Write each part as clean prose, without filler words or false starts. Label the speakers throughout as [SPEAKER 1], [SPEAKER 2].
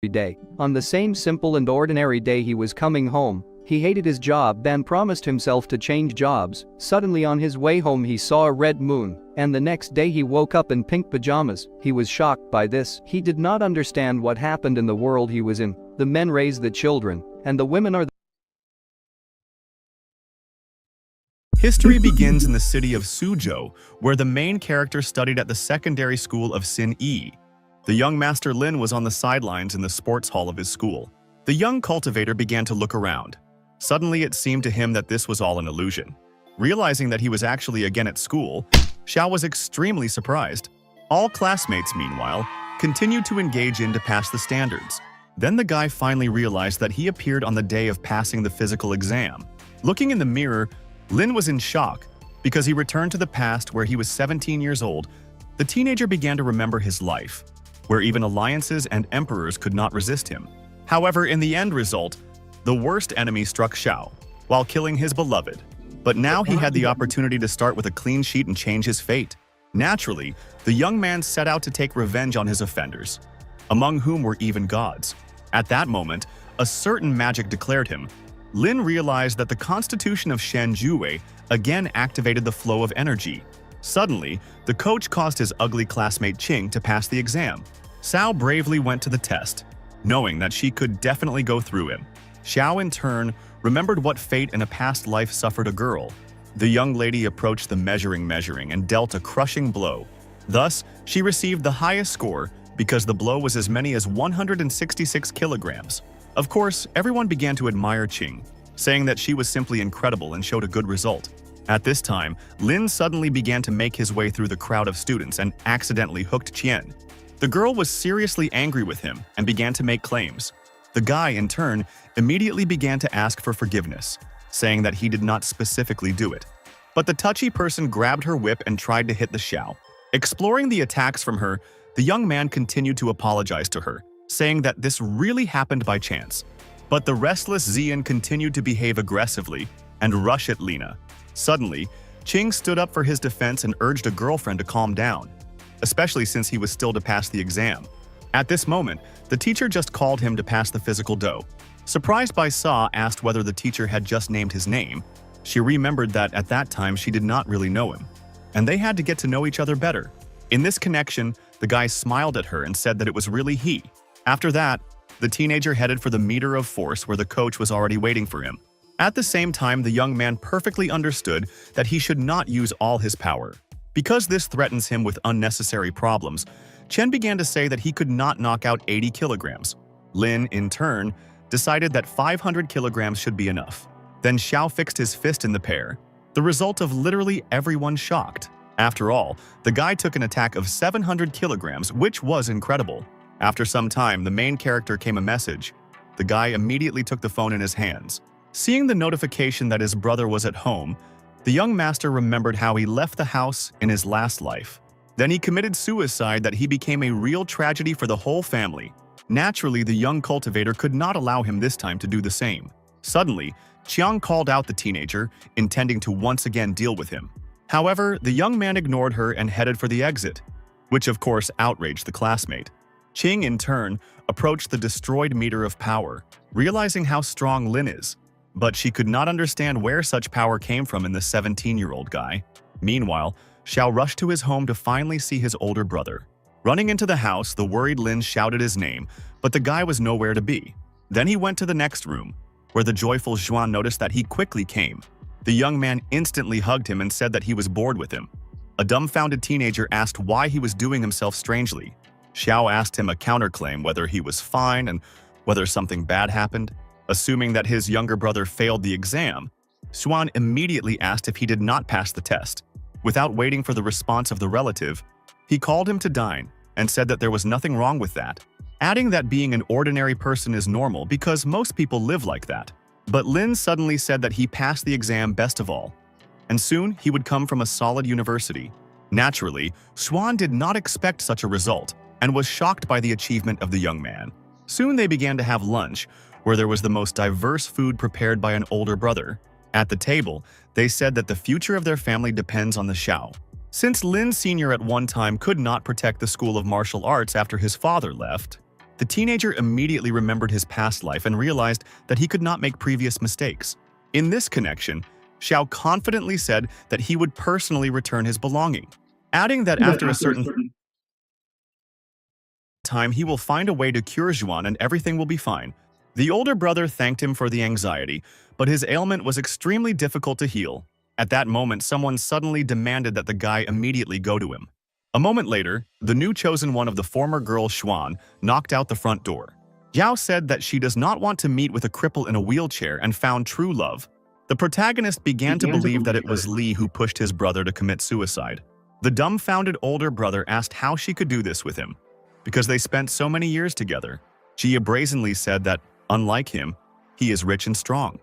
[SPEAKER 1] day. On the same simple and ordinary day he was coming home. He hated his job then promised himself to change jobs. Suddenly on his way home he saw a red moon, and the next day he woke up in pink pajamas. He was shocked by this. He did not understand what happened in the world he was in. The men raise the children, and the women are the
[SPEAKER 2] History begins in the city of Suzhou, where the main character studied at the secondary school of Sin-Yi. The young Master Lin was on the sidelines in the sports hall of his school. The young cultivator began to look around. Suddenly it seemed to him that this was all an illusion. Realizing that he was actually again at school, Xiao was extremely surprised. All classmates, meanwhile, continued to engage in to pass the standards. Then the guy finally realized that he appeared on the day of passing the physical exam. Looking in the mirror, Lin was in shock because he returned to the past where he was 17 years old. The teenager began to remember his life, where even alliances and emperors could not resist him. However, in the end result, the worst enemy struck Xiao, while killing his beloved. But now he had the opportunity to start with a clean sheet and change his fate. Naturally, the young man set out to take revenge on his offenders, among whom were even gods. At that moment, a certain magic declared him. Lin realized that the constitution of Shen Jue again activated the flow of energy. Suddenly, the coach caused his ugly classmate Qing to pass the exam. Cao bravely went to the test, knowing that she could definitely go through him. Xiao, in turn, remembered what fate in a past life suffered a girl. The young lady approached the measuring and dealt a crushing blow. Thus, she received the highest score because the blow was as many as 166 kilograms. Of course, everyone began to admire Qing, saying that she was simply incredible and showed a good result. At this time, Lin suddenly began to make his way through the crowd of students and accidentally hooked Qian. The girl was seriously angry with him and began to make claims. The guy, in turn, immediately began to ask for forgiveness, saying that he did not specifically do it. But the touchy person grabbed her whip and tried to hit the Xiao. Exploring the attacks from her, the young man continued to apologize to her, saying that this really happened by chance. But the restless Xian continued to behave aggressively and rush at Lina. Suddenly, Qing stood up for his defense and urged a girlfriend to calm down, especially since he was still to pass the exam. At this moment, the teacher just called him to pass the physical dough. Surprised by Sa asked whether the teacher had just named his name. She remembered that at that time she did not really know him, and they had to get to know each other better. In this connection, the guy smiled at her and said that it was really he. After that, the teenager headed for the meter of force where the coach was already waiting for him. At the same time, the young man perfectly understood that he should not use all his power. Because this threatens him with unnecessary problems, Chen began to say that he could not knock out 80 kilograms. Lin, in turn, decided that 500 kilograms should be enough. Then Xiao fixed his fist in the pair, the result of literally everyone shocked. After all, the guy took an attack of 700 kilograms, which was incredible. After some time, the main character came a message. The guy immediately took the phone in his hands. Seeing the notification that his brother was at home, the young master remembered how he left the house in his last life. Then he committed suicide that he became a real tragedy for the whole family. Naturally, the young cultivator could not allow him this time to do the same. Suddenly, Qiang called out the teenager, intending to once again deal with him. However, the young man ignored her and headed for the exit, which of course outraged the classmate. Qing, in turn, approached the destroyed meter of power, realizing how strong Lin is. But she could not understand where such power came from in the 17-year-old guy. Meanwhile, Xiao rushed to his home to finally see his older brother. Running into the house, the worried Lin shouted his name, but the guy was nowhere to be. Then he went to the next room, where the joyful Zhuan noticed that he quickly came. The young man instantly hugged him and said that he was bored with him. A dumbfounded teenager asked why he was doing himself strangely. Xiao asked him a counterclaim whether he was fine and whether something bad happened. Assuming that his younger brother failed the exam, Zhuan immediately asked if he did not pass the test. Without waiting for the response of the relative, he called him to dine and said that there was nothing wrong with that, adding that being an ordinary person is normal because most people live like that. But Lin suddenly said that he passed the exam best of all, and soon he would come from a solid university. Naturally, Zhuan did not expect such a result and was shocked by the achievement of the young man. Soon they began to have lunch, where there was the most diverse food prepared by an older brother. At the table, they said that the future of their family depends on the Xiao. Since Lin Sr. at one time could not protect the School of Martial Arts after his father left, The teenager immediately remembered his past life and realized that he could not make previous mistakes. In this connection, Xiao confidently said that he would personally return his belonging, adding that after a certain time he will find a way to cure Zhuan and everything will be fine. The older brother thanked him for the anxiety, but his ailment was extremely difficult to heal. At that moment, someone suddenly demanded that the guy immediately go to him. A moment later, the new chosen one of the former girl Xuan knocked out the front door. Zhao said that she does not want to meet with a cripple in a wheelchair and found true love. The protagonist began to believe that it was Li who pushed his brother to commit suicide. The dumbfounded older brother asked how she could do this with him. Because they spent so many years together, she brazenly said that, unlike him, he is rich and strong.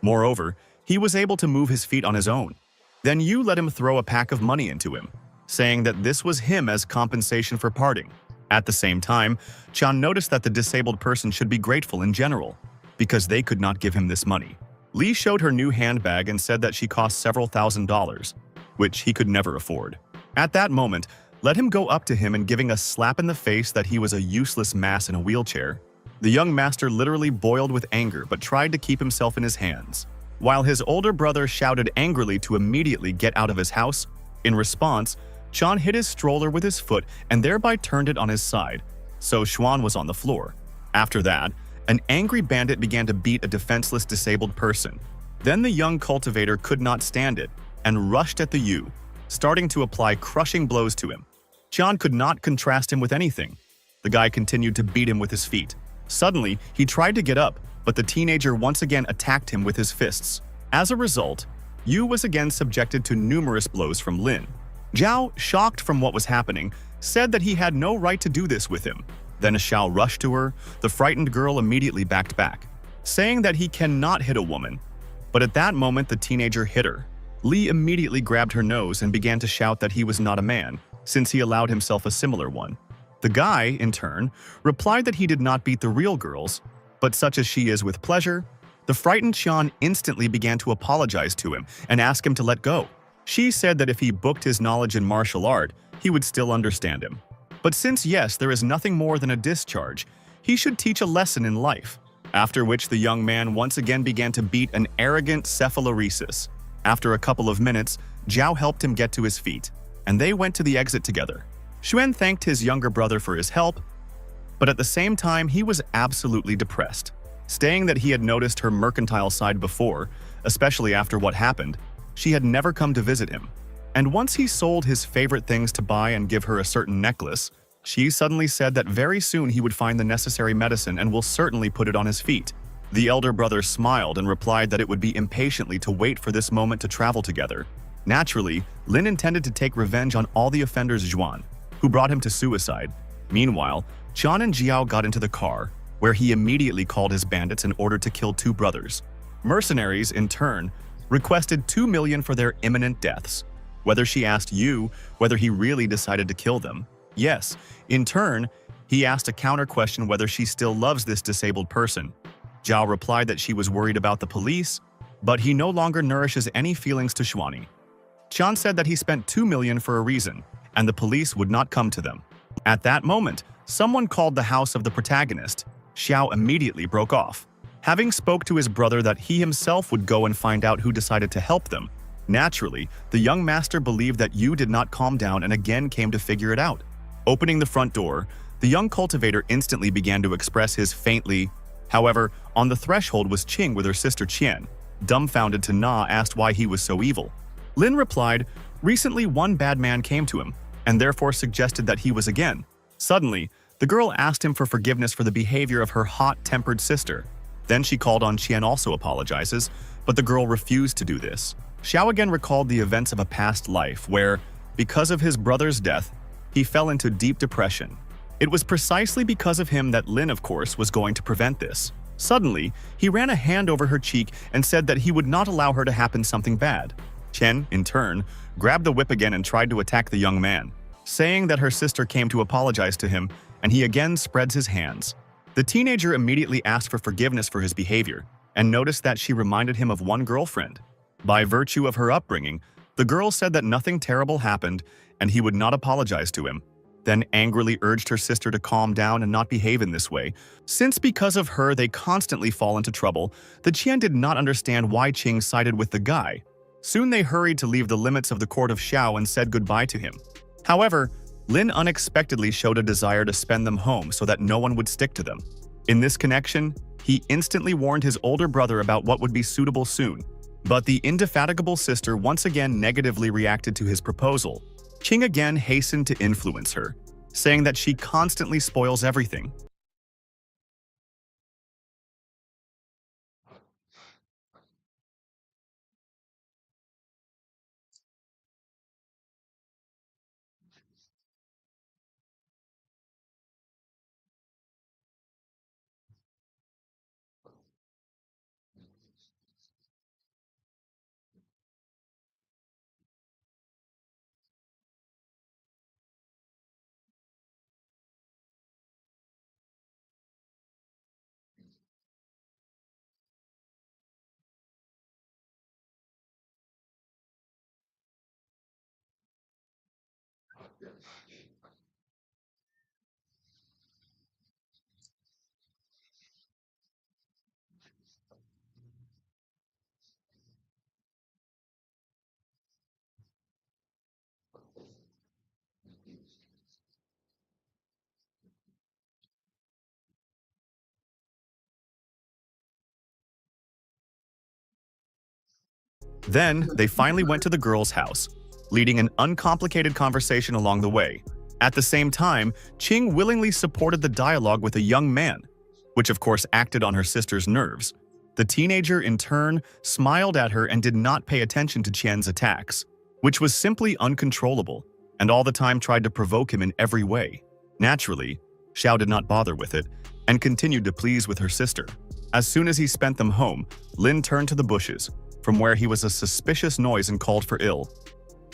[SPEAKER 2] Moreover, he was able to move his feet on his own. Then Yu let him throw a pack of money into him, saying that this was him as compensation for parting. At the same time, Chan noticed that the disabled person should be grateful in general, because they could not give him this money. Li showed her new handbag and said that she cost several $1,000s, which he could never afford. At that moment, let him go up to him and giving a slap in the face that he was a useless mass in a wheelchair. The young master literally boiled with anger but tried to keep himself in his hands. While his older brother shouted angrily to immediately get out of his house, in response, Chan hit his stroller with his foot and thereby turned it on his side, so Xuan was on the floor. After that, an angry bandit began to beat a defenseless disabled person. Then the young cultivator could not stand it and rushed at the Yu, starting to apply crushing blows to him. Chan could not contrast him with anything. The guy continued to beat him with his feet. Suddenly, he tried to get up, but the teenager once again attacked him with his fists. As a result, Yu was again subjected to numerous blows from Lin. Zhao, shocked from what was happening, said that he had no right to do this with him. Then as Xiao rushed to her, the frightened girl immediately backed back, saying that he cannot hit a woman. But at that moment, the teenager hit her. Li immediately grabbed her nose and began to shout that he was not a man, since he allowed himself a similar one. The guy, in turn, replied that he did not beat the real girls, but such as she is with pleasure. The frightened Xian instantly began to apologize to him and ask him to let go. She said that if he booked his knowledge in martial art, he would still understand him. But since yes, there is nothing more than a discharge, he should teach a lesson in life. After which the young man once again began to beat an arrogant cephaloresis. After a couple of minutes, Zhao helped him get to his feet, and they went to the exit together. Xuan thanked his younger brother for his help, but at the same time he was absolutely depressed, saying that he had noticed her mercantile side before, especially after what happened. She had never come to visit him. And once he sold his favorite things to buy and give her a certain necklace, she suddenly said that very soon he would find the necessary medicine and will certainly put it on his feet. The elder brother smiled and replied that it would be impatiently to wait for this moment to travel together. Naturally, Lin intended to take revenge on all the offenders Zhuan, who brought him to suicide. Meanwhile, Chan and Jiao got into the car, where he immediately called his bandits in order to kill two brothers. Mercenaries, in turn, requested 2 million for their imminent deaths. Whether she asked Yu whether he really decided to kill them. Yes, in turn, he asked a counter question whether she still loves this disabled person. Zhao replied that she was worried about the police, but he no longer nourishes any feelings to Xuani. Chan said that he spent 2 million for a reason, and the police would not come to them. At that moment, someone called the house of the protagonist. Xiao immediately broke off, having spoke to his brother that he himself would go and find out who decided to help them. Naturally, the young master believed that Yu did not calm down and again came to figure it out. Opening the front door, the young cultivator instantly began to express his faintly. However, on the threshold was Qing with her sister Qian. Dumbfounded, Na asked why he was so evil. Lin replied, recently one bad man came to him, and therefore suggested that he was again. Suddenly, the girl asked him for forgiveness for the behavior of her hot-tempered sister. Then she called on Qian also apologizes, but the girl refused to do this. Xiao again recalled the events of a past life where, because of his brother's death, he fell into deep depression. It was precisely because of him that Lin, of course, was going to prevent this. Suddenly, he ran a hand over her cheek and said that he would not allow her to happen something bad. Chen, in turn, grabbed the whip again and tried to attack the young man, saying that her sister came to apologize to him, and he again spreads his hands. The teenager immediately asked for forgiveness for his behavior, and noticed that she reminded him of one girlfriend. By virtue of her upbringing, the girl said that nothing terrible happened and he would not apologize to him. then angrily urged her sister to calm down and not behave in this way, since because of her they constantly fall into trouble. The Qian did not understand why Qing sided with the guy. Soon they hurried to leave the limits of the court of Xiao and said goodbye to him. However, Lin unexpectedly showed a desire to spend them home so that no one would stick to them. In this connection, he instantly warned his older brother about what would be suitable soon. But the indefatigable sister once again negatively reacted to his proposal. Qing again hastened to influence her, saying that she constantly spoils everything. Then, they finally went to the girl's house, leading an uncomplicated conversation along the way. At the same time, Qing willingly supported the dialogue with a young man, which of course acted on her sister's nerves. The teenager, in turn, smiled at her and did not pay attention to Qian's attacks, which was simply uncontrollable, and all the time tried to provoke him in every way. Naturally, Xiao did not bother with it, and continued to please with her sister. As soon as he spent them home, Lin turned to the bushes, from where he was a suspicious noise and called for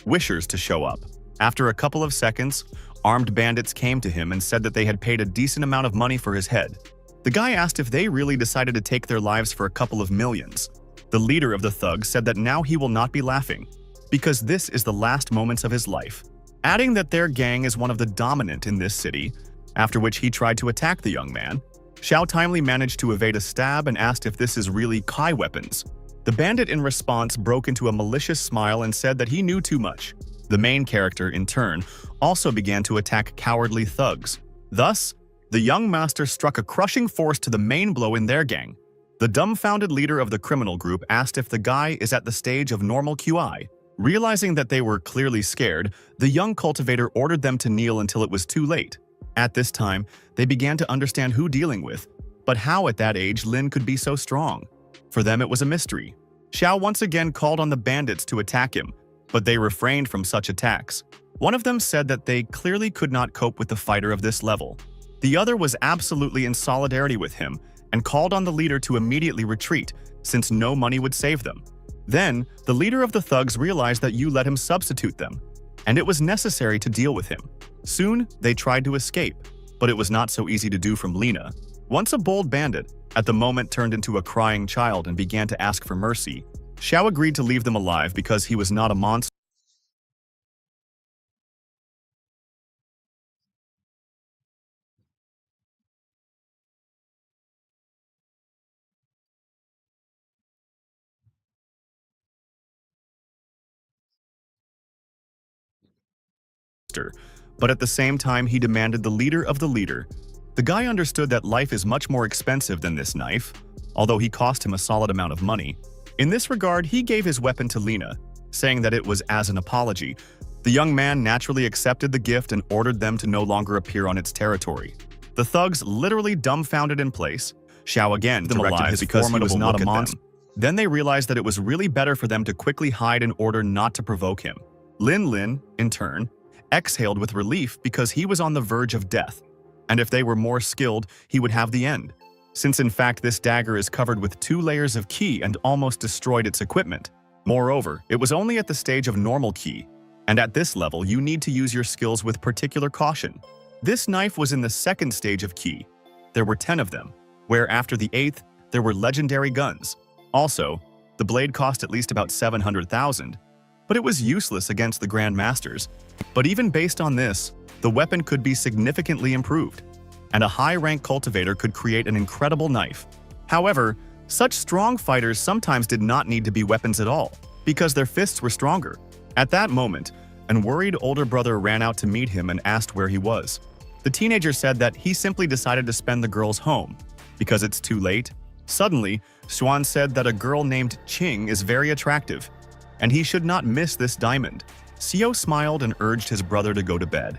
[SPEAKER 2] wishers to show up. After a couple of seconds, armed bandits came to him and said that they had paid a decent amount of money for his head. The guy asked if they really decided to take their lives for a couple of millions. The leader of the thugs said that now he will not be laughing, because this is the last moments of his life, adding that their gang is one of the dominant in this city, after which he tried to attack the young man. Xiao timely managed to evade a stab and asked if this is really Kai weapons. The bandit in response broke into a malicious smile and said that he knew too much. The main character, in turn, also began to attack cowardly thugs. Thus, the young master struck a crushing force to the main blow in their gang. The dumbfounded leader of the criminal group asked if the guy is at the stage of normal QI. Realizing that they were clearly scared, the young cultivator ordered them to kneel until it was too late. At this time, they began to understand who dealing with, but how at that age Lin could be so strong. For them it was a mystery. Xiao once again called on the bandits to attack him, but they refrained from such attacks. One of them said that they clearly could not cope with the fighter of this level. The other was absolutely in solidarity with him and called on the leader to immediately retreat, since no money would save them. Then, the leader of the thugs realized that you let him substitute them, and it was necessary to deal with him. Soon, they tried to escape, but it was not so easy to do from Lina. Once a bold bandit, at the moment turned into a crying child and began to ask for mercy. Xiao agreed to leave them alive because he was not a monster. But at the same time he demanded the leader of the leader. The guy understood that life is much more expensive than this knife, although he cost him a solid amount of money. In this regard, he gave his weapon to Lina, saying that it was as an apology. The young man naturally accepted the gift and ordered them to no longer appear on its territory. The thugs literally dumbfounded in place. Xiao again directed his because he was not a monster. Then they realized that it was really better for them to quickly hide in order not to provoke him. Lin, in turn, exhaled with relief because he was on the verge of death, and if they were more skilled, he would have the end. Since in fact this dagger is covered with 2 layers of qi and almost destroyed its equipment. Moreover, it was only at the stage of normal qi, and at this level you need to use your skills with particular caution. This knife was in the 2nd stage of qi. There were 10 of them, where after the 8th, there were legendary guns. Also, the blade cost at least about 700,000, but it was useless against the Grand Masters. But even based on this, the weapon could be significantly improved, and a high-rank cultivator could create an incredible knife. However, such strong fighters sometimes did not need to be weapons at all, because their fists were stronger. At that moment, an worried older brother ran out to meet him and asked where he was. The teenager said that he simply decided to spend the girl's home, because it's too late. Suddenly, Xuan said that a girl named Qing is very attractive, and he should not miss this diamond. Xiao smiled and urged his brother to go to bed.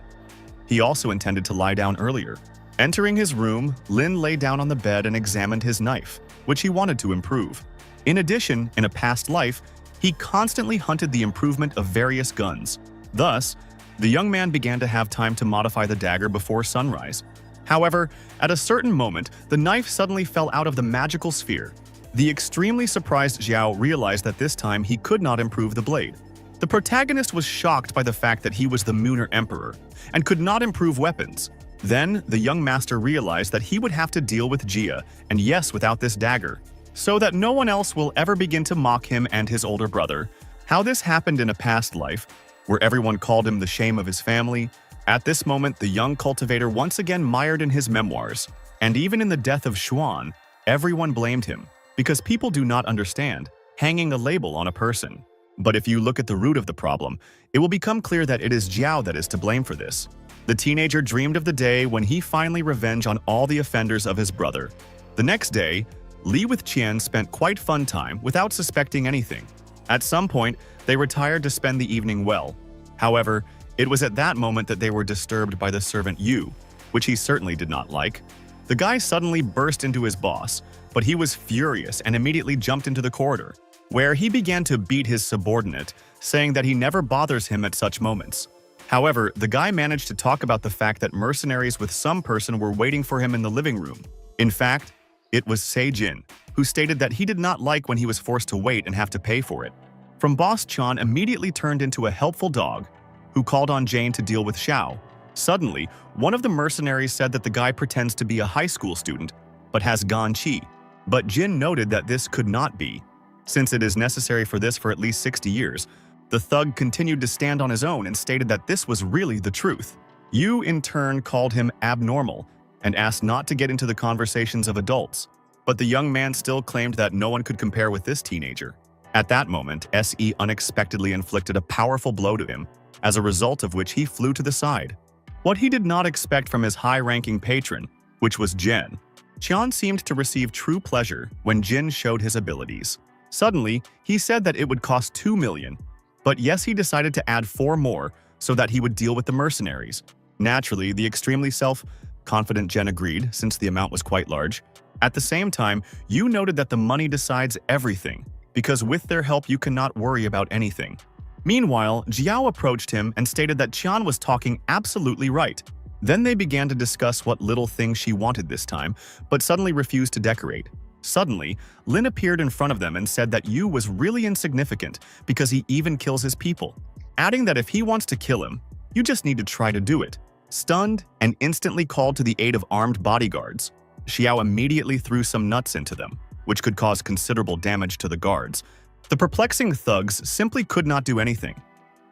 [SPEAKER 2] He also intended to lie down earlier. Entering his room, Lin lay down on the bed and examined his knife, which he wanted to improve. In addition, in a past life, he constantly hunted the improvement of various guns. Thus, the young man began to have time to modify the dagger before sunrise. However, at a certain moment, the knife suddenly fell out of the magical sphere. The extremely surprised Xiao realized that this time he could not improve the blade. The protagonist was shocked by the fact that he was the Mooner Emperor and could not improve weapons. Then, the young master realized that he would have to deal with Jia, and yes, without this dagger, so that no one else will ever begin to mock him and his older brother. How this happened in a past life, where everyone called him the shame of his family. At this moment, the young cultivator once again mired in his memoirs, and even in the death of Xuan, everyone blamed him, because people do not understand hanging a label on a person. But if you look at the root of the problem, it will become clear that it is Jiao that is to blame for this. The teenager dreamed of the day when he finally revenge on all the offenders of his brother. The next day, Li with Qian spent quite fun time without suspecting anything. At some point, they retired to spend the evening well. However, it was at that moment that they were disturbed by the servant Yu, which he certainly did not like. The guy suddenly burst into his boss, but he was furious and immediately jumped into the corridor, where he began to beat his subordinate, saying that he never bothers him at such moments. However, the guy managed to talk about the fact that mercenaries with some person were waiting for him in the living room. In fact, it was Se-jin, who stated that he did not like when he was forced to wait and have to pay for it. From Boss Chan immediately turned into a helpful dog, who called on Jane to deal with Xiao. Suddenly, one of the mercenaries said that the guy pretends to be a high school student, but has Gan Qi. But Jin noted that this could not be, since it is necessary for this for at least 60 years. The thug continued to stand on his own and stated that this was really the truth. Yu in turn called him abnormal and asked not to get into the conversations of adults. But the young man still claimed that no one could compare with this teenager. At that moment, Se unexpectedly inflicted a powerful blow to him, as a result of which he flew to the side. What he did not expect from his high-ranking patron, which was Jin, Qian seemed to receive true pleasure when Jin showed his abilities. Suddenly, he said that it would cost 2 million, but yes, he decided to add 4 more so that he would deal with the mercenaries. Naturally, the extremely self-confident Jin agreed, since the amount was quite large. At the same time, Yu noted that the money decides everything, because with their help you cannot worry about anything. Meanwhile, Jiao approached him and stated that Qian was talking absolutely right. Then they began to discuss what little things she wanted this time, but suddenly refused to decorate. Suddenly, Lin appeared in front of them and said that Yu was really insignificant because he even kills his people, adding that if he wants to kill him, you just need to try to do it. Stunned and instantly called to the aid of armed bodyguards, Xiao immediately threw some nuts into them, which could cause considerable damage to the guards. The perplexing thugs simply could not do anything.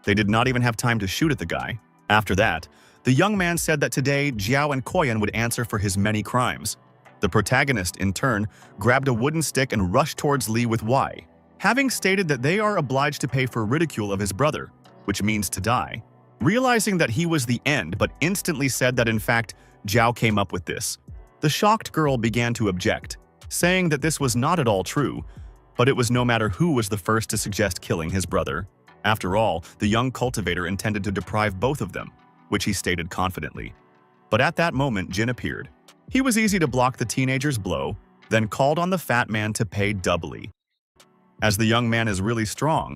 [SPEAKER 2] They did not even have time to shoot at the guy. After that, the young man said that today Jiao and Koyan would answer for his many crimes. The protagonist, in turn, grabbed a wooden stick and rushed towards Li with Y, having stated that they are obliged to pay for ridicule of his brother, which means to die. Realizing that he was the end, but instantly said that in fact, Jiao came up with this. The shocked girl began to object, saying that this was not at all true, but it was no matter who was the first to suggest killing his brother. After all, the young cultivator intended to deprive both of them, which he stated confidently. But at that moment, Jin appeared. He was easy to block the teenager's blow, then called on the fat man to pay doubly. As the young man is really strong,